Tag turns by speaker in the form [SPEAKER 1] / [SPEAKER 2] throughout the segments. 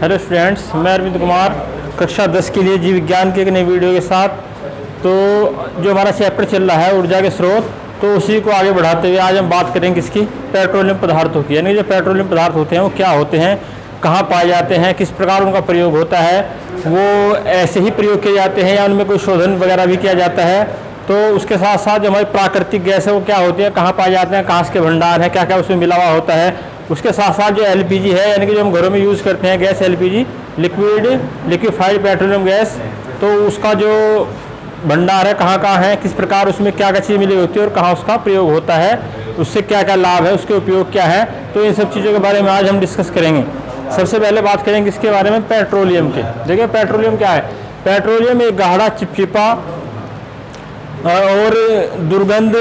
[SPEAKER 1] Hello students, मैं अरविंद कुमार कक्षा 10 के लिए जीव विज्ञान के एक नई वीडियो के साथ। तो जो हमारा चैप्टर चल रहा है ऊर्जा के स्रोत, तो उसी को आगे बढ़ाते हुए आज हम बात करेंगे इसकी पेट्रोलियम पदार्थों की। यानी जो पेट्रोलियम पदार्थ होते हैं वो क्या होते हैं, कहाँ पाए जाते हैं, किस प्रकार उनका प्रयोग होता है, वो ऐसे ही प्रयोग किए जाते हैं या उनमें कोई शोधन वगैरह भी किया जाता है। तो उसके साथ साथ जो हमारी प्राकृतिक गैस है वो क्या होती है, कहाँ पाए जाते हैं, कहाँ के भंडार है, क्या क्या उसमें मिला हुआ होता है। उसके साथ साथ जो एलपीजी है, यानी कि जो हम घरों में यूज़ करते हैं gas, LPG liquefied petroleum gas, तो उसका जो भंडार है कहाँ कहाँ है, किस प्रकार उसमें क्या क्या चीज़ मिली होती है और कहाँ उसका प्रयोग होता है, उससे क्या क्या लाभ है, उसके उपयोग क्या है। तो इन सब चीज़ों के बारे में आज हम डिस्कस करेंगे। सबसे पहले बात करेंगे इसके बारे में पेट्रोलियम के। देखिए पेट्रोलियम क्या है। पेट्रोलियम एक गाढ़ा चिपचिपा और दुर्गंध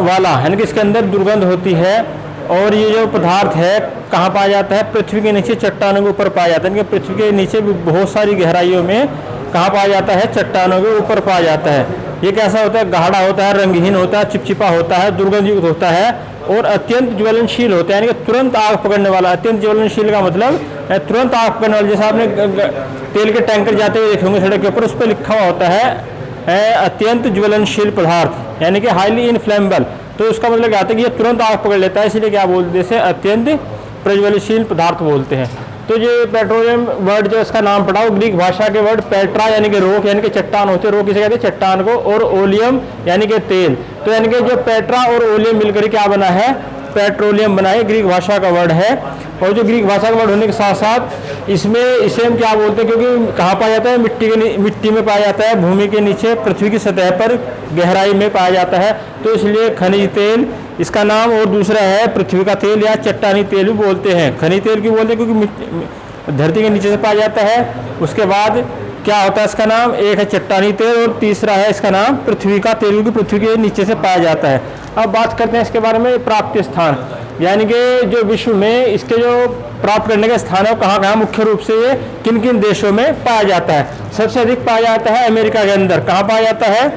[SPEAKER 1] वाला, यानी कि इसके अंदर दुर्गंध होती है। और ये जो पदार्थ है कहाँ पाया जाता है, पृथ्वी के नीचे चट्टानों के ऊपर पाया जाता है। यानी कि पृथ्वी के नीचे भी बहुत सारी गहराइयों में कहाँ पाया जाता है, चट्टानों के ऊपर पाया जाता है। ये कैसा होता है, गाढ़ा होता है, रंगहीन होता है, चिपचिपा होता है, दुर्गंधयुक्त होता है और अत्यंत ज्वलनशील होता है। यानी कि तुरंत आग पकड़ने वाला। अत्यंत ज्वलनशील का मतलब तुरंत आग पकड़ने वाला। जैसे आपने तेल के टैंकर जाते हुए देखे होंगे सड़क के ऊपर, उस पर लिखा हुआ होता है अत्यंत ज्वलनशील पदार्थ, यानी कि हाईली इनफ्लेमेबल। तो उसका मतलब क्या आता है कि ये तुरंत आग पकड़ लेता है, इसलिए क्या बोलते हैं, अत्यंत प्रज्वलनशील पदार्थ बोलते हैं। तो जो पेट्रोलियम वर्ड जो इसका नाम पड़ा, वो ग्रीक भाषा के वर्ड पेट्रा यानी कि रोक, यानी कि चट्टान होते हैं, रोक किसे कहते हैं, चट्टान को, और ओलियम यानी कि तेल। तो यानी कि जो पेट्रा और ओलियम मिलकर क्या बना है, पेट्रोलियम बना है। ग्रीक भाषा का वर्ड है। और जो ग्रीक भाषा का वर्ड होने के साथ साथ इसे हम क्या बोलते हैं, क्योंकि कहाँ पाया जाता है, मिट्टी में पाया जाता है, भूमि के नीचे, पृथ्वी की सतह पर गहराई में पाया जाता है। तो इसलिए खनिज तेल इसका नाम, और दूसरा है पृथ्वी का तेल या चट्टानी तेल भी बोलते हैं। खनिज तेल क्यों बोलते हैं, क्योंकि धरती के नीचे से पाया जाता है। उसके बाद क्या होता है इसका नाम, एक है चट्टानी तेल और तीसरा है इसका नाम पृथ्वी का तेल, क्योंकि पृथ्वी के नीचे से पाया जाता है। अब बात करते हैं इसके बारे में प्राप्ति स्थान, यानी कि जो विश्व में इसके जो प्राप्त करने के स्थान है वो कहाँ कहाँ, मुख्य रूप से ये किन किन देशों में पाया जाता है। सबसे अधिक पाया जाता है अमेरिका के अंदर। कहाँ पाया जाता है,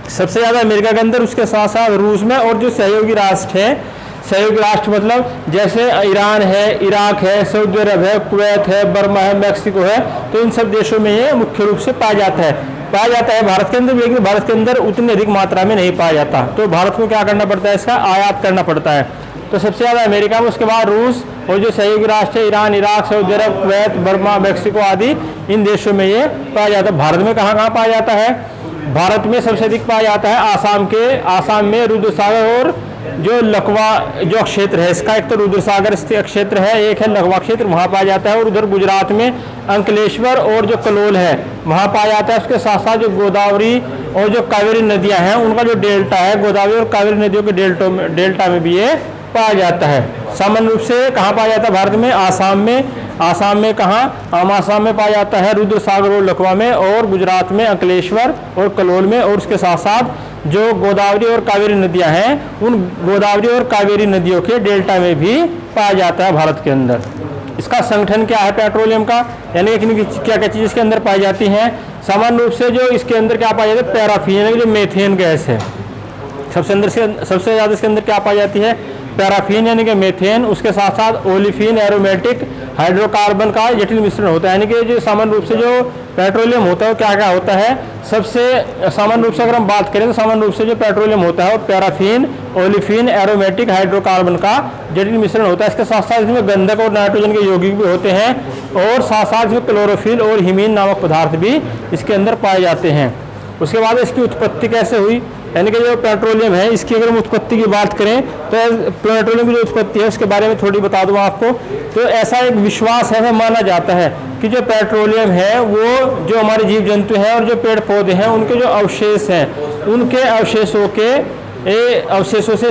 [SPEAKER 1] सबसे ज़्यादा अमेरिका के अंदर। उसके साथ साथ रूस में, और जो सहयोगी राष्ट्र हैं, सहयोगी राष्ट्र मतलब जैसे ईरान है, इराक है, सऊदी अरब है, कुवैत है, बर्मा है, मैक्सिको है, तो इन सब देशों में ये मुख्य रूप से पाया जाता है। भारत के अंदर भी, लेकिन भारत के अंदर उतनी अधिक मात्रा में नहीं पाया जाता। तो भारत को क्या करना पड़ता है, इसका आयात करना पड़ता है। तो सबसे ज़्यादा अमेरिका में, उसके बाद रूस, और जो सहयोगी राष्ट्र है ईरान, इराक, सऊदी अरब, कुवैत, बर्मा, मैक्सिको आदि, इन देशों में ये पाया जाता है। भारत में कहाँ कहाँ पाया जाता है, भारत में सबसे अधिक पाया जाता है आसाम में रुद्रसागर और जो लकवा जो क्षेत्र है इसका, एक तो रुद्रसागर क्षेत्र है, एक है लकवा क्षेत्र, वहाँ पाया जाता है। और उधर गुजरात में अंकलेश्वर और जो कलोल है वहाँ पाया जाता है। उसके साथ साथ जो गोदावरी और जो कावेरी नदियाँ हैं उनका जो डेल्टा है, गोदावरी और कावेरी नदियों के डेल्टा में भी ये पाया जाता है। सामान्य रूप से कहाँ पाया जाता है भारत में, आसाम में कहाँ, आसाम में पाया जाता है, रुद्रसागर और लकवा में, और गुजरात में अंकलेश्वर और कलोल में। और उसके साथ साथ जो गोदावरी और कावेरी नदियां हैं, उन गोदावरी और कावेरी नदियों के डेल्टा में भी पाया जाता है भारत के अंदर। इसका संगठन क्या है पेट्रोलियम का, यानी कि क्या क्या चीज़ इसके अंदर पाई जाती हैं। सामान्य रूप से जो इसके अंदर क्या पाया जाता है, पैराफिन, यानी कि जो मेथेन गैस है, सबसे ज़्यादा इसके अंदर क्या पाई जाती है, पैराफिन यानी कि मेथेन। उसके साथ साथ ओलिफिन एरोमेटिक हाइड्रोकार्बन का जटिल मिश्रण होता है। यानी कि जो सामान्य रूप से जो पेट्रोलियम होता है वो क्या क्या होता है, सबसे सामान्य रूप से अगर हम बात करें तो सामान्य रूप से जो पेट्रोलियम होता है वो पैराफिन, ओलिफिन एरोमेटिक हाइड्रोकार्बन का जटिल मिश्रण होता है। इसके साथ साथ इसमें गंधक और नाइट्रोजन के यौगिक भी होते हैं, और साथ साथ इसमें क्लोरोफिल और हिमीन नामक पदार्थ भी इसके अंदर पाए जाते हैं। उसके बाद इसकी उत्पत्ति कैसे हुई, यानी कि जो पेट्रोलियम है इसकी अगर हम उत्पत्ति की बात करें तो पेट्रोलियम की जो उत्पत्ति है उसके बारे में थोड़ी बता दूं आपको। तो ऐसा एक विश्वास है, ऐसा माना जाता है कि जो पेट्रोलियम है वो जो हमारे जीव जंतु हैं और जो पेड़ पौधे हैं उनके जो अवशेष हैं, उनके अवशेषों से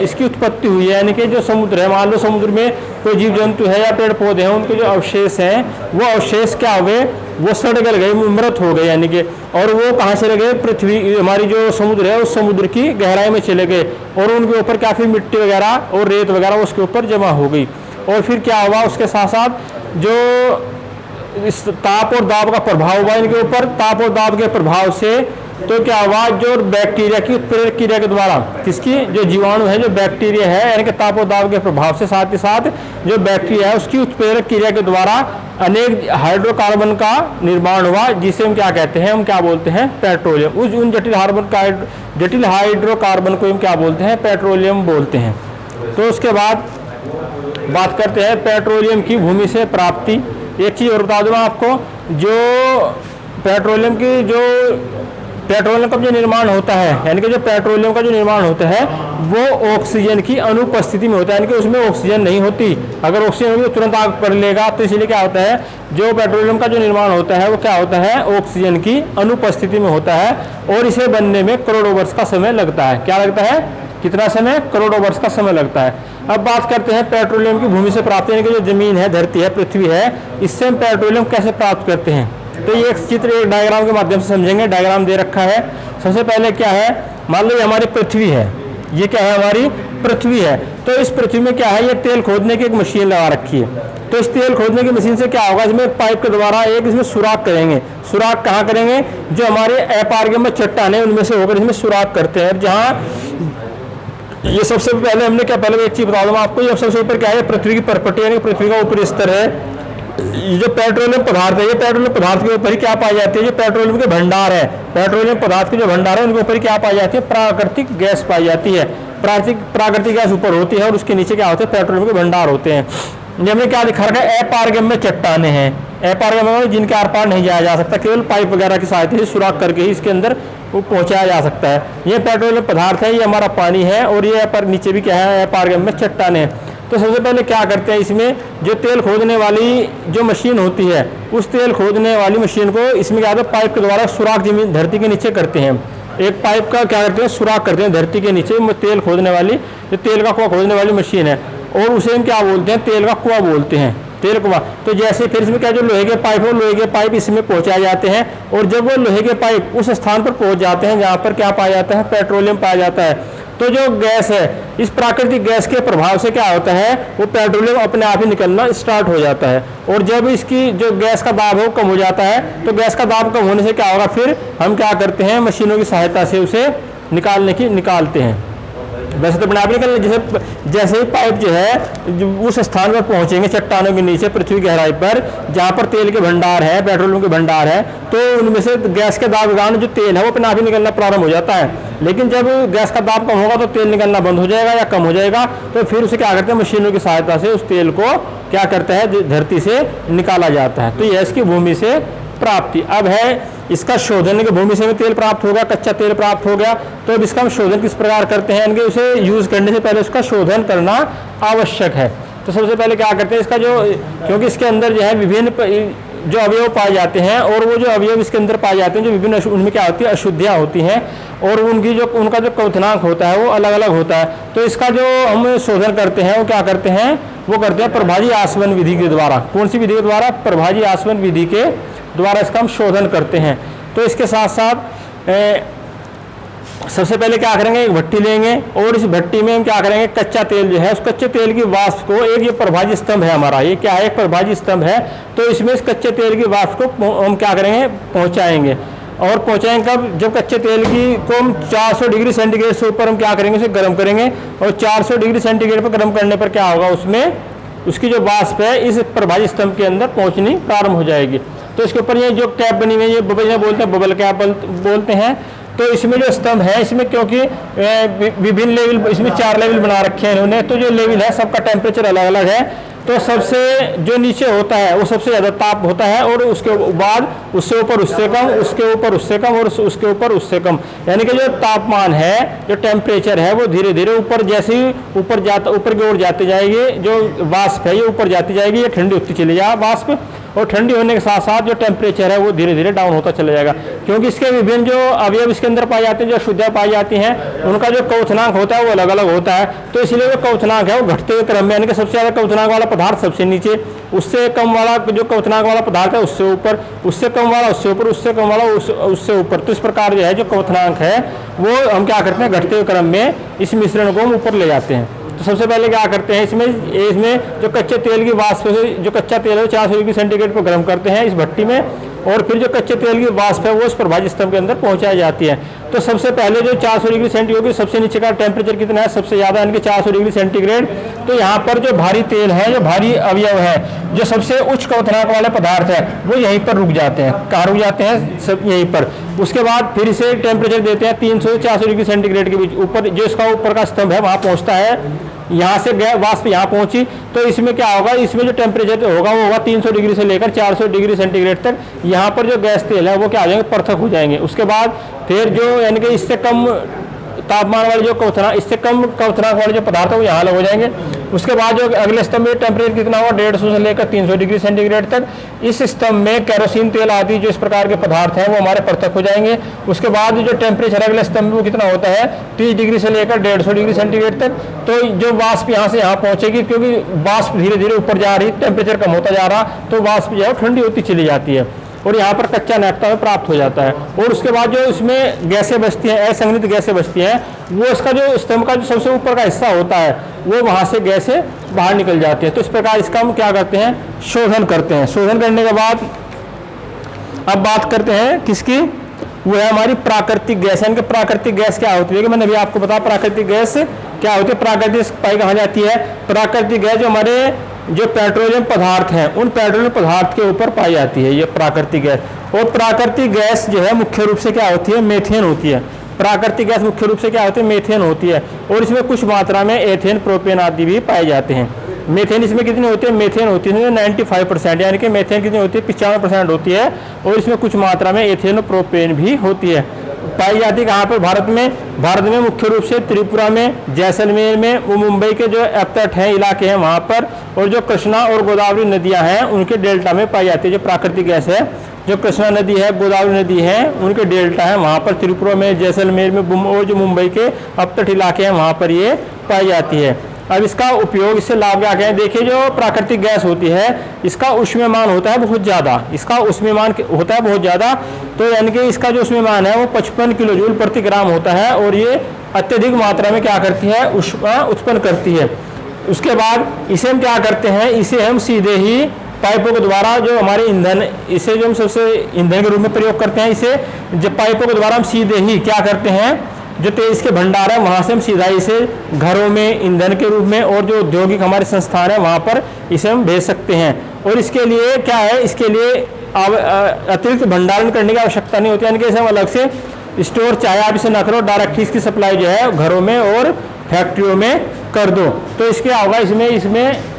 [SPEAKER 1] इसकी उत्पत्ति हुई है। यानी कि जो समुद्र है, मान लो समुद्र में कोई जीव जंतु है या पेड़ पौधे हैं, उनके जो अवशेष हैं वो अवशेष क्या हुए, वो सड़ गल गए, मृत हो गए, यानी कि, और वो कहाँ चले गए, पृथ्वी हमारी जो समुद्र है उस समुद्र की गहराई में चले गए, और उनके ऊपर काफ़ी मिट्टी वगैरह और रेत वगैरह उसके ऊपर जमा हो गई। और फिर क्या हुआ, उसके साथ साथ जो इस ताप और दाब का प्रभाव हुआ इनके ऊपर, ताप और दाब के प्रभाव से तो क्या हुआ, जो बैक्टीरिया की उत्प्रेरक क्रिया के द्वारा, किसकी, जो जीवाणु है, जो बैक्टीरिया है, यानी कि तापोदाव के प्रभाव से साथ ही साथ जो बैक्टीरिया है उसकी उत्प्रेरक क्रिया के द्वारा अनेक हाइड्रोकार्बन का निर्माण हुआ, जिसे हम क्या कहते हैं, हम क्या बोलते हैं, पेट्रोलियम। उन जटिल हाइड्रोकार्बन को हम क्या बोलते हैं, पेट्रोलियम बोलते हैं। तो उसके बाद बात करते हैं पेट्रोलियम की भूमि से प्राप्ति। एक चीज़ और बता दूँ आपको, जो पेट्रोलियम का जो निर्माण होता है, यानी कि जो पेट्रोलियम का जो निर्माण होता है वो ऑक्सीजन की अनुपस्थिति में होता है, यानी कि उसमें ऑक्सीजन नहीं होती। अगर ऑक्सीजन होगी तो तुरंत आग पड़ लेगा। तो इसलिए क्या होता है, जो पेट्रोलियम का जो निर्माण होता है वो क्या होता है, ऑक्सीजन की अनुपस्थिति में होता है, और इसे बनने में करोड़ों वर्ष का समय लगता है। क्या लगता है, कितना समय, करोड़ों वर्ष का समय लगता है। अब बात करते हैं पेट्रोलियम की भूमि से प्राप्ति, यानी कि जो जमीन है, धरती है, पृथ्वी है, इससे हम पेट्रोलियम कैसे प्राप्त करते हैं। तो ये एक चित्र, एक डायग्राम के माध्यम से समझेंगे। डायग्राम दे रखा है। सबसे पहले क्या है, मान लो ये हमारी पृथ्वी है, ये क्या है, हमारी पृथ्वी है। तो इस पृथ्वी में क्या है, ये तेल खोदने की एक मशीन लगा रखी है। तो इस तेल खोदने की मशीन से क्या होगा, इसमें पाइप के द्वारा एक इसमें सुराख करेंगे। सुराख कहाँ करेंगे, जो हमारे अपारगम्य चट्टान है उनमें से होकर इसमें सुराख करते हैं। जहाँ ये सबसे पहले हमने क्या, पहले एक चीज बता दूँ आपको, ये सबसे ऊपर क्या है, पृथ्वी की परपटी, यानी पृथ्वी का ऊपरी स्तर है। ये जो पेट्रोलियम पदार्थ है, ये पेट्रोलियम पदार्थ के ऊपर ही क्या पाई जाती है, जो पेट्रोलियम के भंडार है, पेट्रोलियम पदार्थ के जो भंडार है उनके ऊपर क्या पाई जाती है, प्राकृतिक गैस पाई जाती है। प्राकृतिक गैस ऊपर होती है और उसके नीचे क्या होते हैं, पेट्रोलियम के भंडार होते हैं। हमने क्या दिखा रखा है, अपारगम्य चट्टाने हैं। अपारगम्य जिनके आर पार नहीं जाया जा सकता, केवल पाइप वगैरह की सहायता से सुराख करके ही इसके अंदर वो पहुंचाया जा सकता है। ये पेट्रोलियम पदार्थ है, ये हमारा पानी है, और ये पर नीचे भी क्या है, अपारगम्य चट्टाने हैं। तो सबसे पहले क्या करते हैं, इसमें जो तेल खोदने वाली जो मशीन होती है, उस तेल खोदने वाली मशीन को इसमें क्या होता है, पाइप के द्वारा सुराख जमीन धरती के नीचे करते हैं। एक पाइप का क्या करते हैं, सुराख करते हैं धरती के नीचे, तेल खोदने वाली, जो तेल का कुआं खोदने वाली मशीन है, और उसे हम क्या बोलते हैं, तेल का कुआं बोलते हैं, तेल कुआं। तो जैसे फिर इसमें क्या, जो लोहे के पाइप है, लोहे के पाइप इसमें पहुंचाए जाते हैं, और जब वो लोहे के पाइप उस स्थान पर पहुंच जाते हैं जहाँ पर क्या पाया जाता है, पेट्रोलियम पाया जाता है। तो जो गैस है, इस प्राकृतिक गैस के प्रभाव से क्या होता है, वो पेट्रोलियम अपने आप ही निकलना स्टार्ट हो जाता है। और जब इसकी जो गैस का दाब है वो कम हो जाता है, तो गैस का दाब कम होने से क्या होगा, फिर हम क्या करते हैं, मशीनों की सहायता से उसे निकालते हैं। वैसे तो अपने आप निकलने, जैसे ही पाइप जो है जो उस स्थान पर पहुंचेंगे चट्टानों के नीचे, पृथ्वी की गहराई पर, जहाँ पर तेल के भंडार है, पेट्रोलियम के भंडार है, तो उनमें से गैस के दाब के कारण जो तेल है वो अपने आप ही निकलना प्रारंभ हो जाता है। लेकिन जब गैस का दाब कम होगा तो तेल निकलना बंद हो जाएगा या कम हो जाएगा। तो फिर उसे क्या करते हैं, मशीनों की सहायता से उस तेल को क्या करता है, धरती से निकाला जाता है। तो यह इसकी भूमि से प्राप्ति। अब है इसका शोधन, कि भूमि से हमें तेल प्राप्त होगा, कच्चा तेल प्राप्त हो गया, तो अब इसका हम शोधन किस प्रकार करते हैं, यानी उसे यूज़ करने से पहले उसका शोधन करना आवश्यक है। तो सबसे पहले क्या करते हैं, इसका जो, क्योंकि इसके अंदर जो है विभिन्न जो अवयव पाए जाते हैं, और वो जो अवयव इसके अंदर पाए जाते हैं, जो विभिन्न, उनमें क्या होती है, अशुद्धियाँ होती हैं, और उनका जो क्वथनांक होता है वो अलग अलग होता है। तो इसका जो हम शोधन करते हैं वो क्या करते हैं, वो करते हैं प्रभाजी आसवन विधि के द्वारा। कौन सी विधि के द्वारा, प्रभाजी आसवन विधि के द्वारा इसका हम शोधन करते हैं। तो इसके साथ साथ सबसे पहले क्या करेंगे, एक भट्टी लेंगे, और इस भट्टी में हम क्या करेंगे, कच्चा तेल जो है, उस कच्चे तेल की वाष्प को, एक ये प्रभाजी स्तंभ है हमारा, ये क्या है, एक प्रभाजी स्तंभ है। तो इसमें इस कच्चे तेल की वाष्प को हम क्या करेंगे, पहुंचाएंगे। और पहुंचाएंगे कब, जब कच्चे तेल को हम 400 डिग्री सेंटीग्रेड से ऊपर हम क्या करेंगे, उसे गर्म करेंगे, और 400 डिग्री सेंटीग्रेड पर गर्म करने पर क्या होगा, उसमें उसकी जो वाष्प है इस प्रभाजी स्तंभ के अंदर पहुंचनी प्रारंभ हो जाएगी। तो इसके ऊपर ये जो कैप बनी हुई है, ये बबल बोलते हैं, बबल कैप बोलते हैं। तो इसमें जो स्तंभ है, इसमें क्योंकि विभिन्न लेवल, इसमें 4 लेवल बना रखे हैं इन्होंने, तो जो लेवल है सबका टेम्परेचर अलग अलग है। तो सबसे जो नीचे होता है वो सबसे ज़्यादा ताप होता है, और उसके बाद उससे ऊपर उससे कम, उसके ऊपर उससे कम, और उसके ऊपर उससे कम। यानी कि जो तापमान है, जो टेम्परेचर है, वो धीरे धीरे ऊपर, जैसे ही ऊपर की ओर जाते जाएगी, जो वाष्प है ये ऊपर जाती जाएगी, ये ठंडी होती चली जाएगी वाष्प, और ठंडी होने के साथ साथ जो टेम्परेचर है वो धीरे धीरे डाउन होता चला जाएगा। क्योंकि इसके विभिन्न जो अवयव इसके अंदर पाए जाते हैं, जो अशुद्धियाँ पाई जाती हैं, उनका जो क्वथनांक होता है वो अलग अलग होता है। तो इसलिए जो क्वथनांक है वो घटते हुए क्रम में, यानी कि सबसे ज़्यादा क्वथनांक वाला पदार्थ सबसे नीचे, उससे कम वाला जो क्वथनांक वाला पदार्थ है उससे ऊपर, उससे कम वाला उससे ऊपर, उससे कम वाला उससे ऊपर। तो इस प्रकार जो है जो क्वथनांक है वो हम क्या करते हैं, घटते हुए क्रम में इस मिश्रण को हम ऊपर ले जाते हैं। तो सबसे पहले क्या करते हैं, इसमें जो कच्चे तेल की वाष्प से जो कच्चा तेल है 400 डिग्री सेंटीग्रेड पर गर्म करते हैं इस भट्टी में, और फिर जो कच्चे तेल की वाष्प है वो उस प्रभाजी स्तंभ के अंदर पहुंचाई जाती है। तो सबसे पहले जो 400 डिग्री सेंटीग्रेड होगी, सबसे नीचे का टेम्परेचर कितना है, सबसे ज़्यादा यानी कि 400 डिग्री सेंटीग्रेड। तो यहाँ पर जो भारी तेल है, जो भारी अवयव है, जो सबसे उच्च क्वथनांक वाले पदार्थ है, वो यहीं पर रुक जाते हैं। कहाँ रुक जाते हैं, सब यहीं पर। उसके बाद फिर इसे टेम्परेचर देते हैं 300 से 400 डिग्री सेंटीग्रेड के बीच। ऊपर जो इसका ऊपर का स्तंभ है वहाँ पहुँचता है, यहाँ से गैस वाष्प यहाँ पहुंची, तो इसमें क्या होगा, इसमें जो टेम्परेचर होगा वो होगा 300 डिग्री से लेकर 400 डिग्री सेंटीग्रेड तक। यहाँ पर जो गैस तेल है वो क्या हो जाएंगे, पृथक हो जाएंगे। उसके बाद फिर जो यानी कि इससे कम तापमान वाले जो क्वथनांक, इससे कम क्वथनांक वाले जो पदार्थ है वो यहाँ अलग हो जाएंगे। उसके बाद जो अगले स्तंभ में टेम्परेचर कितना होगा, 150 से लेकर 300 डिग्री सेंटीग्रेड तक। इस स्तंभ में केरोसिन तेल आदि जो इस प्रकार के पदार्थ हैं वो हमारे पृथक हो जाएंगे। उसके बाद जो टेम्परेचर अगले स्तंभ में वो कितना होता है, 30 डिग्री से लेकर 150 डिग्री सेंटीग्रेड तक। तो जो वाष्प यहाँ से यहाँ पहुँचेगी, क्योंकि वाष्प धीरे धीरे ऊपर जा रही, टेम्परेचर कम होता जा रहा, तो वाष्प जो है ठंडी होती चली जाती है और यहाँ पर कच्चा नैप्था में प्राप्त हो जाता है। और उसके बाद जो इसमें गैसें बचती हैं, असंगठित गैसें बचती हैं, वो इसका जो स्तंभ का जो सबसे ऊपर का हिस्सा होता है वो वहाँ से गैसें बाहर निकल जाती हैं। तो इस प्रकार इसका हम क्या करते हैं, शोधन करते हैं। शोधन करने के बाद अब बात करते हैं किसकी, वो है हमारी प्राकृतिक गैस। यानी कि प्राकृतिक गैस क्या होती है, कि मैंने अभी आपको बताया प्राकृतिक गैस क्या होती है। प्राकृतिक पाई कहाँ जाती है, प्राकृतिक गैस जो हमारे जो पेट्रोलियम पदार्थ हैं उन पेट्रोलियम पदार्थ के ऊपर पाई जाती है, ये प्राकृतिक गैस। और प्राकृतिक गैस जो है मुख्य रूप से क्या होती है, मेथेन होती है। प्राकृतिक गैस मुख्य रूप से क्या होती है, मेथेन होती है। और इसमें कुछ मात्रा में एथेन, प्रोपेन आदि भी पाए जाते हैं। मेथेन इसमें कितनी होती है, मेथेन होती है 95%, यानी कि मेथेन कितनी होती है, 95% होती है। और इसमें कुछ मात्रा में एथेन और प्रोपेन भी होती है, पाई जाती है। कहाँ पर, भारत में। भारत में मुख्य रूप से त्रिपुरा में, जैसलमेर में, वो मुंबई के जो अपतट हैं इलाके हैं वहाँ पर, और जो कृष्णा और गोदावरी नदियाँ हैं उनके डेल्टा में पाई जाती है। जो प्राकृतिक गैस है, जो कृष्णा नदी है, गोदावरी नदी है, उनके डेल्टा है वहाँ पर, त्रिपुरा में, जैसलमेर में, और जो मुंबई के अपतट इलाके हैं वहाँ पर ये पाई जाती है। अब इसका उपयोग, इससे लाभ क्या हैं, देखिए जो प्राकृतिक गैस होती है इसका ऊष्मीयमान होता है बहुत ज़्यादा, इसका ऊष्मीयमान होता है बहुत ज़्यादा। तो यानी कि इसका जो ऊष्मीयमान है वो 55 किलो जूल प्रति ग्राम होता है, और ये अत्यधिक मात्रा में क्या करती है, ऊष्मा उत्पन्न करती है। उसके बाद इसे हम क्या करते हैं, इसे हम सीधे ही पाइपों के द्वारा, जो हमारे ईंधन, इसे जो हम सबसे ईंधन के रूप में प्रयोग करते हैं, इसे जब पाइपों के द्वारा हम सीधे ही क्या करते हैं, जो तेज के भंडार है वहाँ से हम सीधा इसे घरों में ईंधन के रूप में, और जो औद्योगिक हमारे संस्थान है वहाँ पर इसे हम भेज सकते हैं। और इसके लिए क्या है, इसके लिए अतिरिक्त भंडारण करने की आवश्यकता नहीं होती, यानी कि इसे हम अलग से स्टोर, चाहे आप इसे न करो, डायरेक्ट इसकी सप्लाई जो है घरों में और फैक्ट्रियों में कर दो। तो इसके होगा, इसमें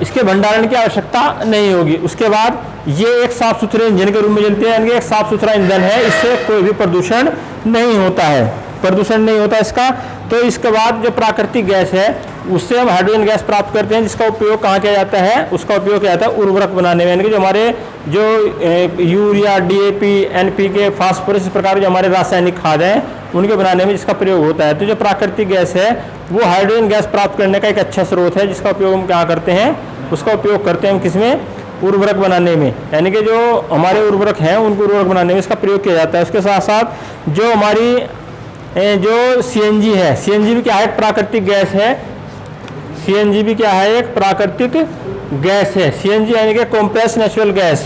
[SPEAKER 1] इसके भंडारण की आवश्यकता नहीं होगी। उसके बाद ये एक साफ सुथरे इंजन के रूप में चलते हैं, यानी कि एक साफ सुथरा ईंधन है, इससे कोई भी प्रदूषण नहीं होता है, प्रदूषण नहीं होता इसका। तो इसके बाद जो प्राकृतिक गैस है उससे हम हाइड्रोजन गैस प्राप्त करते हैं, जिसका उपयोग कहाँ किया जाता है, उसका उपयोग किया जाता है उर्वरक बनाने में, यानी कि जो हमारे जो यूरिया, DAP, NPK, फास्फोरस, इस प्रकार जो हमारे रासायनिक खाद हैं उनके बनाने में जिसका प्रयोग होता है। तो जो प्राकृतिक गैस है वो हाइड्रोजन गैस प्राप्त करने का एक अच्छा स्रोत है, जिसका उपयोग हम क्या करते हैं, उसका उपयोग करते हैं हम किसमें, उर्वरक बनाने में, यानी कि जो हमारे उर्वरक हैं उनको उर्वरक बनाने में इसका प्रयोग किया जाता है। उसके साथ साथ जो हमारी जो CNG है, CNG भी क्या है, एक प्राकृतिक गैस है। CNG भी क्या है, एक प्राकृतिक गैस है। CNG यानी कि कॉम्प्रेस्ड नेचुरल गैस,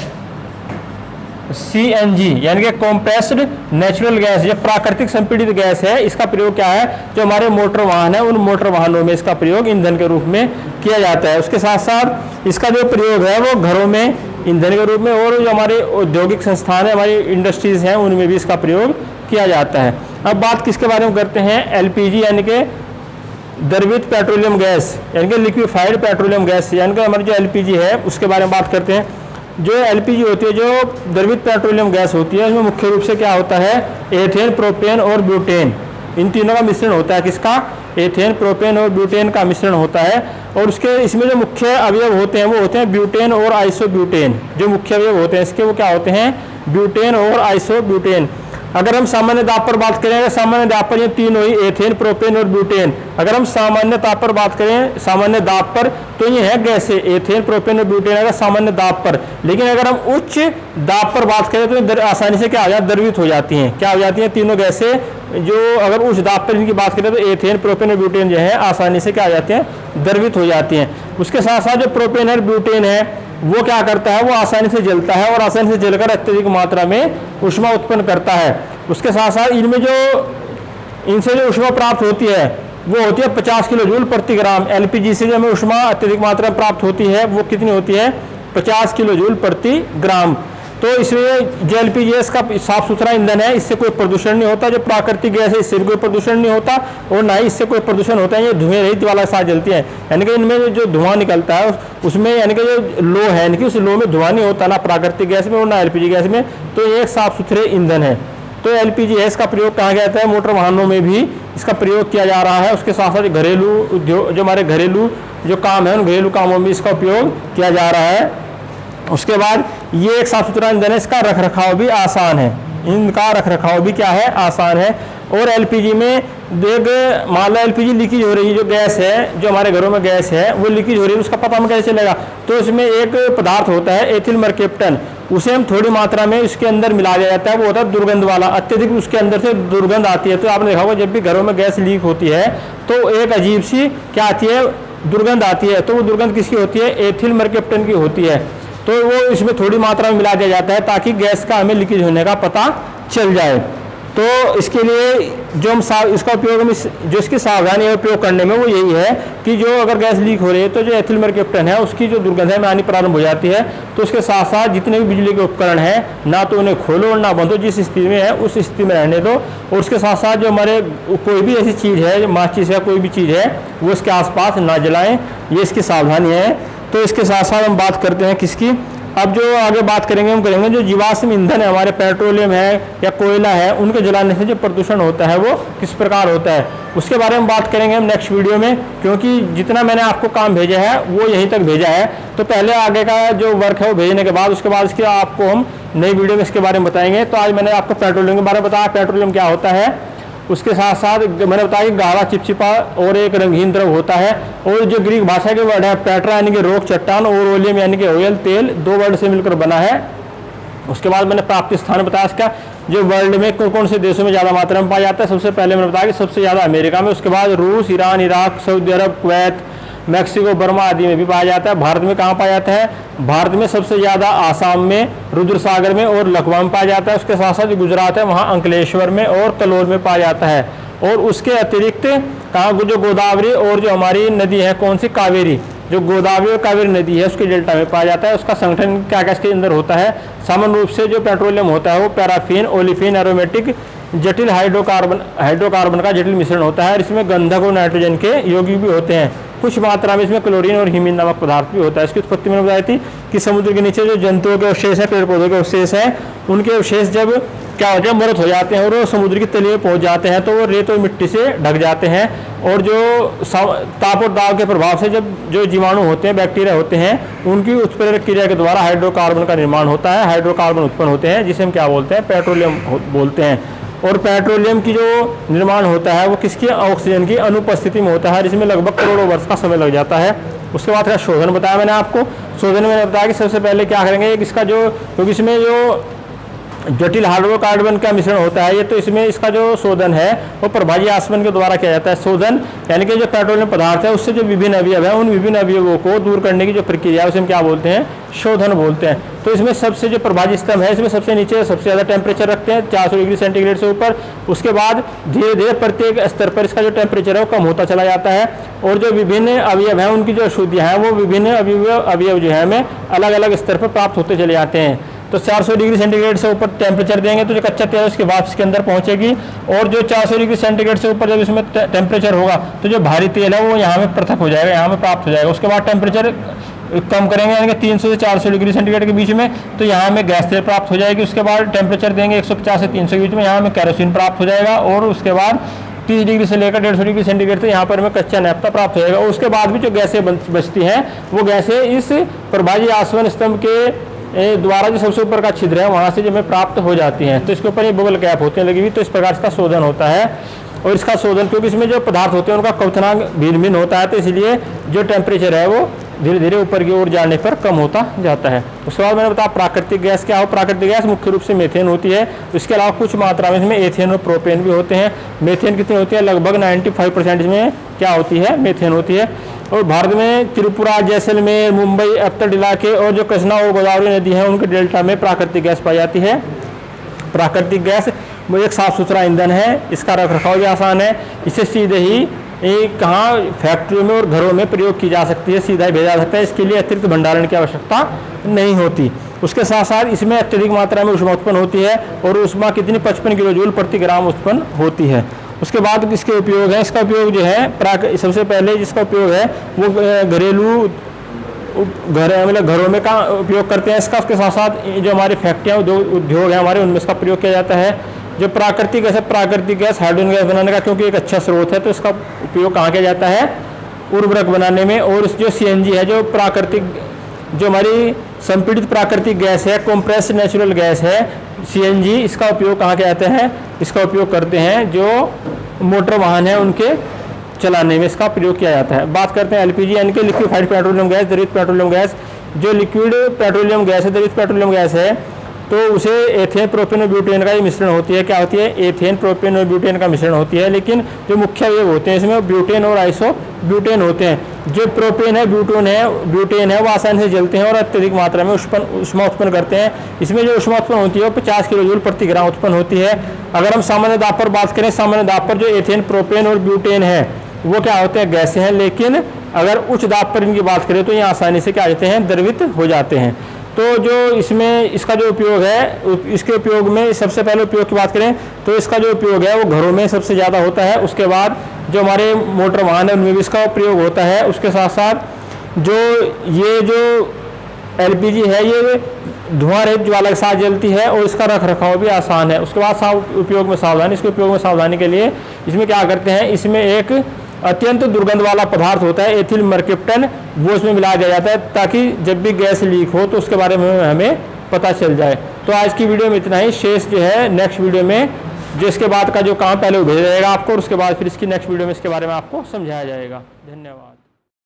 [SPEAKER 1] CNG यानी कि कॉम्प्रेस्ड नेचुरल गैस, ये प्राकृतिक संपीड़ित गैस है। इसका प्रयोग क्या है, जो हमारे मोटर वाहन है उन मोटर वाहनों में इसका प्रयोग ईंधन के रूप में किया जाता है। उसके साथ साथ इसका जो प्रयोग है वो घरों में ईंधन के रूप में, और जो हमारे औद्योगिक संस्थान है, हमारी इंडस्ट्रीज हैं, उनमें भी इसका प्रयोग किया जाता है। अब बात किसके बारे में करते हैं, LPG यानी कि द्रवित पेट्रोलियम गैस, यानी कि लिक्विफाइड पेट्रोलियम गैस, यानी कि हमारी जो LPG है उसके बारे में बात करते हैं। जो LPG होती है, जो द्रवित पेट्रोलियम गैस होती है, उसमें मुख्य रूप से क्या होता है, एथेन, प्रोपेन और ब्यूटेन, इन तीनों का मिश्रण होता है। किसका, एथेन, प्रोपेन और ब्यूटेन का मिश्रण होता है। और उसके इसमें जो मुख्य अवयव होते हैं वो होते हैं ब्यूटेन और आइसोब्यूटेन। जो मुख्य अवयव होते हैं इसके वो क्या होते हैं, ब्यूटेन और आइसोब्यूटेन। अगर हम सामान्य दाब पर बात करें, सामान्य दाब पर ये तीन हुई, एथेन, प्रोपेन और ब्यूटेन। अगर हम सामान्य ताप पर बात करें, सामान्य दाब पर, तो ये है गैसें, एथेन, प्रोपेन और ब्यूटेन, अगर सामान्य दाब पर। लेकिन अगर हम उच्च दाब पर बात करें तो आसानी से क्या हो जाती है, द्रवित हो जाती हैं। क्या हो जाती हैं, तीनों गैसें जो अगर उच्च दाब पर इनकी बात करें तो एथेन, प्रोपेन और ब्यूटेन जो है आसानी से क्या हो जाते हैं, द्रवित हो जाती हैं। उसके साथ साथ जो प्रोपेन और ब्यूटेन है वो क्या करता है, वो आसानी से जलता है और आसानी से जलकर अत्यधिक मात्रा में ऊष्मा उत्पन्न करता है। उसके साथ साथ इनसे जो ऊष्मा प्राप्त होती है वो होती है 50 किलो जूल प्रति ग्राम। एलपीजी से जो हमें ऊष्मा अत्यधिक मात्रा में प्राप्त होती है वो कितनी होती है, 50 किलो जूल प्रति ग्राम। तो इसमें जो एलपीजी इसका साफ सुथरा ईंधन है, इससे कोई प्रदूषण नहीं होता। जो प्राकृतिक गैस है इससे भी कोई प्रदूषण नहीं होता और ना ही इससे कोई प्रदूषण होता है। ये धुएं रहित वाला साथ जलती है, यानी कि इनमें जो धुआं निकलता है उसमें यानी कि जो लो है, यानी कि उस लो में धुआं नहीं होता, ना प्राकृतिक गैस में और ना एलपीजी गैस में। तो ये एक साफ सुथरे ईंधन है। तो एलपीजी गैस का प्रयोग कहाँ जाता है, मोटर वाहनों में भी इसका प्रयोग किया जा रहा है। उसके साथ साथ घरेलू उद्योग, जो हमारे घरेलू जो काम है उन घरेलू कामों में इसका उपयोग किया जा रहा है। उसके बाद ये एक साफ सुथरा ईंधन है, इसका रख रखाव भी आसान है, इनका रख रखाव भी क्या है, आसान है। और एलपीजी में देख मान लो एलपीजी लीकेज हो रही है, जो गैस है, जो हमारे घरों में गैस है वो लीकेज हो रही है, उसका पता हमें कैसे चलेगा। तो इसमें एक पदार्थ होता है एथिल मर्केप्टन, उसे हम थोड़ी मात्रा में इसके अंदर मिला दिया जाता है, वो होता है दुर्गंध वाला, अत्यधिक उसके अंदर से दुर्गंध आती है। तो आपने देखा होगा जब भी घरों में गैस लीक होती है तो एक अजीब सी क्या आती है, दुर्गंध आती है। तो वो दुर्गंध किसकी होती है, एथिल मर्केप्टन की होती है। तो वो इसमें थोड़ी मात्रा में मिला दिया जाता है ताकि गैस का हमें लीकेज होने का पता चल जाए। तो इसके लिए जो हम इसका उपयोग हम जो इसकी सावधानी है उपयोग करने में वो यही है कि जो अगर गैस लीक हो रही है तो जो एथिल मर्केप्टन है उसकी जो दुर्गंध है में आनी प्रारंभ हो जाती है। तो उसके साथ साथ जितने भी बिजली के उपकरण हैं ना तो उन्हें खोलो और ना बंदो, जिस स्थिति में है उस स्थिति में रहने दो। और उसके साथ साथ जो हमारे कोई भी ऐसी चीज़ है, माचिस या कोई भी चीज़ है, वो इसके आसपास ना जलाएं, ये इसकी सावधानी है। तो इसके साथ साथ हम बात करते हैं किसकी, अब जो आगे बात करेंगे हम करेंगे जो जीवाश्म ईंधन है, हमारे पेट्रोलियम है या कोयला है, उनके जलाने से जो प्रदूषण होता है वो किस प्रकार होता है, उसके बारे में बात करेंगे हम नेक्स्ट वीडियो में। क्योंकि जितना मैंने आपको काम भेजा है वो यहीं तक भेजा है, तो पहले आगे का जो वर्क है वो भेजने के बाद उसके बाद इसके आपको हम नई वीडियो में इसके बारे में बताएंगे। तो आज मैंने आपको पेट्रोलियम के बारे में बताया, पेट्रोलियम क्या होता है। उसके साथ साथ मैंने बताया कि गाढ़ा चिपचिपा और एक रंगीन द्रव होता है। और जो ग्रीक भाषा के वर्ड है पेट्रा यानी कि रोक चट्टान और ओलियम यानी कि ऑयल तेल, दो वर्ड से मिलकर बना है। उसके बाद मैंने प्राप्ति स्थान बताया इसका, जो वर्ल्ड में कौन कौन से देशों में ज़्यादा मात्रा में पाया जाता है। सबसे पहले मैंने बताया कि सबसे ज़्यादा अमेरिका में, उसके बाद रूस, ईरान, इराक, सऊदी अरब, कुवैत, मैक्सिको, बर्मा आदि में भी पाया जाता है। भारत में कहाँ पाया जाता है, भारत में सबसे ज़्यादा आसाम में, रुद्र सागर में और लखवा में पाया जाता है। उसके साथ साथ गुजरात है वहाँ अंकलेश्वर में और कलोल में पाया जाता है। और उसके अतिरिक्त कहाँ जो गोदावरी और जो हमारी नदी है कौन सी, कावेरी, जो गोदावरी और कावेरी नदी है उसके डेल्टा में पाया जाता है। उसका संगठन क्या क्या इसके अंदर होता है, सामान्य रूप से जो पेट्रोलियम होता है वो पैराफिन, ओलिफिन, एरोमेटिक, जटिल हाइड्रोकार्बन का जटिल मिश्रण होता है। और इसमें गंधक और नाइट्रोजन के यौगिक भी होते हैं। कुछ मात्रा में इसमें क्लोरीन और हीमीन नामक पदार्थ भी होता है। इसकी उत्पत्ति मैंने बताई थी कि समुद्र के नीचे जो जंतुओं के अवशेष है, पेड़ पौधों के अवशेष हैं, उनके अवशेष जब क्या होते हैं, मृत हो जाते हैं और वो समुद्र की तली में पहुंच जाते हैं तो वो रेत और मिट्टी से ढक जाते हैं। और जो ताप और दाब के प्रभाव से जब जो जीवाणु होते हैं, बैक्टीरिया होते हैं, उनकी उत्प्रेरक क्रिया के द्वारा हाइड्रोकार्बन का निर्माण होता है, हाइड्रोकार्बन उत्पन्न होते हैं, जिसे हम क्या बोलते हैं, पेट्रोलियम बोलते हैं। और पेट्रोलियम की जो निर्माण होता है वो किसकी, ऑक्सीजन की अनुपस्थिति में होता है, जिसमें लगभग करोड़ों वर्ष का समय लग जाता है। उसके बाद का शोधन बताया मैंने आपको, शोधन में मैंने बताया कि सबसे पहले क्या करेंगे, इसका जो क्योंकि इसमें जो जटिल हाइड्रोकार्बन का मिश्रण होता है ये, तो इसमें इसका जो शोधन है वो प्रभावी आसवन के द्वारा किया जाता है। शोधन यानी कि जो पेट्रोलियम पदार्थ है उससे जो विभिन्न अवयव है उन विभिन्न अवयवों को दूर करने की जो प्रक्रिया है उसे हम क्या बोलते हैं, शोधन बोलते हैं। तो इसमें सबसे जो प्रभावी स्तंभ है इसमें सबसे नीचे सबसे ज़्यादा टेम्परेचर रखते हैं 400 डिग्री सेंटीग्रेड से ऊपर। उसके बाद धीरे धीरे प्रत्येक स्तर पर इसका जो टेम्परेचर है वो कम होता चला जाता है। और जो विभिन्न अवयव हैं उनकी जो अशुद्धियाँ हैं वो विभिन्न अवयव जो है हमें अलग अलग स्तर पर प्राप्त होते चले जाते हैं। तो 400 डिग्री सेंटीग्रेड से ऊपर टेम्परेचर देंगे तो जो कच्चा तेल है उसकी वापस इसके अंदर पहुंचेगी। और जो 400 डिग्री सेंटीग्रेड से ऊपर जब इसमें टेम्परेचर होगा तो जो भारी तेल है वो यहाँ में पृथक हो जाएगा, यहाँ में प्राप्त हो जाएगा। उसके बाद टेम्परेचर कम करेंगे यानी कि 300 से 400 डिग्री सेंटीग्रेड के बीच में, तो यहाँ में गैस तेल प्राप्त हो जाएगी। उसके बाद टेम्परेचर देंगे 150 से 300 के बीच में, यहाँ में केरोसिन प्राप्त हो जाएगा। और उसके बाद 30 डिग्री से लेकर 150 डिग्री सेंटीग्रेड तक यहाँ पर हमें कच्चा नैफ्ता प्राप्त हो जाएगा। उसके बाद भी जो गैसें बचती हैं वो गैसें इस प्रभावी आसवन स्तंभ के द्वारा जो सबसे ऊपर का छिद्र है वहाँ से जो हमें प्राप्त हो जाती हैं। तो इसके ऊपर ये बबल कैप होती है लगी हुई, तो इस प्रकार इसका शोधन होता है। और इसका शोधन क्योंकि इसमें जो पदार्थ होते हैं उनका क्वथनांक भिन्न भिन्न होता है, तो इसलिए जो टेम्परेचर है वो धीरे धीरे ऊपर की ओर जाने पर कम होता जाता है। उसके बाद मैंने बताया प्राकृतिक गैस क्या हो। प्राकृतिक गैस मुख्य रूप से मेथेन होती है। इसके अलावा कुछ मात्रा में इसमें एथेन और प्रोपेन भी होते हैं। मेथेन कितनी होती है, लगभग 95% इसमें क्या होती है, मेथेन होती है। और भारत में त्रिपुरा, जैसलमेर, मुंबई, अवतट इलाके और जो कृष्णा और गोदावरी नदी है उनके डेल्टा में प्राकृतिक गैस पाई जाती है। प्राकृतिक गैस वो एक साफ़ सुथरा ईंधन है, इसका रखरखाव भी आसान है, इसे सीधे ही कहाँ फैक्ट्रियों में और घरों में प्रयोग की जा सकती है, सीधा ही भेजा जा सकता है, इसके लिए अतिरिक्त भंडारण की आवश्यकता नहीं होती। उसके साथ साथ इसमें अत्यधिक मात्रा में ऊष्मा उत्पन्न होती है और ऊष्मा कितनी 55 किलो जूल प्रति ग्राम उत्पन्न होती है। उसके बाद इसके उपयोग है, इसका उपयोग जो है सबसे पहले जिसका उपयोग है वो घरेलू मतलब घरों में का उपयोग करते हैं इसका। उसके साथ साथ जो हमारी फैक्ट्रियाँ उद्योग हैं हमारे उनमें इसका प्रयोग किया जाता है। जो प्राकृतिक गैस है, प्राकृतिक गैस हाइड्रोजन गैस बनाने का क्योंकि एक अच्छा स्रोत है तो इसका उपयोग कहाँ किया जाता है, उर्वरक बनाने में। और जो CNG है, जो प्राकृतिक जो हमारी संपीड़ित प्राकृतिक गैस है, कंप्रेस्ड नेचुरल गैस है CNG, इसका उपयोग कहाँ किया जाता है, इसका उपयोग करते हैं जो मोटर वाहन है उनके चलाने में इसका प्रयोग किया जाता है। बात करते हैं LPG यानी कि लिक्विफाइड पेट्रोलियम गैस, दरित पेट्रोलियम गैस। जो लिक्विड पेट्रोलियम गैस है, दरित पेट्रोलियम गैस है, तो उसे एथेन, प्रोपेन और ब्यूटेन का ही मिश्रण होती है। क्या होती है, एथेन, प्रोपेन और ब्यूटेन का मिश्रण होती है। लेकिन जो मुख्य अवयव होते हैं इसमें ब्यूटेन और आइसो ब्यूटेन होते हैं। जो प्रोपेन है, ब्यूटेन है वो आसानी से जलते हैं और अत्यधिक मात्रा में ऊष्मा उत्पन्न करते हैं। इसमें जो ऊष्मा उत्पन्न होती है वो 50 किलो जूल प्रति ग्राम उत्पन्न होती है। अगर हम सामान्य दाब पर बात करें, सामान्य दाब पर जो एथेन, प्रोपेन और ब्यूटेन है वो क्या होते हैं, गैसें हैं। लेकिन अगर उच्च दाब पर इनकी बात करें तो ये आसानी से क्या होते हैं, द्रवित हो जाते हैं। तो जो इसमें इसका जो उपयोग है, इसके उपयोग में सबसे पहले उपयोग की बात करें तो इसका जो उपयोग है वो घरों में सबसे ज़्यादा होता है। उसके बाद जो हमारे मोटर वाहन है उनमें भी इसका प्रयोग होता है। उसके साथ साथ जो ये जो LPG है ये धुआं रहित ज्वाला के साथ जलती है और इसका रख रखाव भी आसान है। उसके बाद उपयोग में सावधानी, इसके उपयोग में सावधानी के लिए इसमें क्या करते हैं, इसमें एक अत्यंत दुर्गंध वाला पदार्थ होता है एथिल मर्केप्टन, वो इसमें मिला दिया जाता है ताकि जब भी गैस लीक हो तो उसके बारे में हमें पता चल जाए। तो आज की वीडियो में इतना ही। शेष जो है नेक्स्ट वीडियो में जो इसके बाद का जो काम पहले वो भेजा जाएगा आपको और उसके बाद फिर इसकी नेक्स्ट वीडियो में इसके बारे में आपको समझाया जाएगा। धन्यवाद।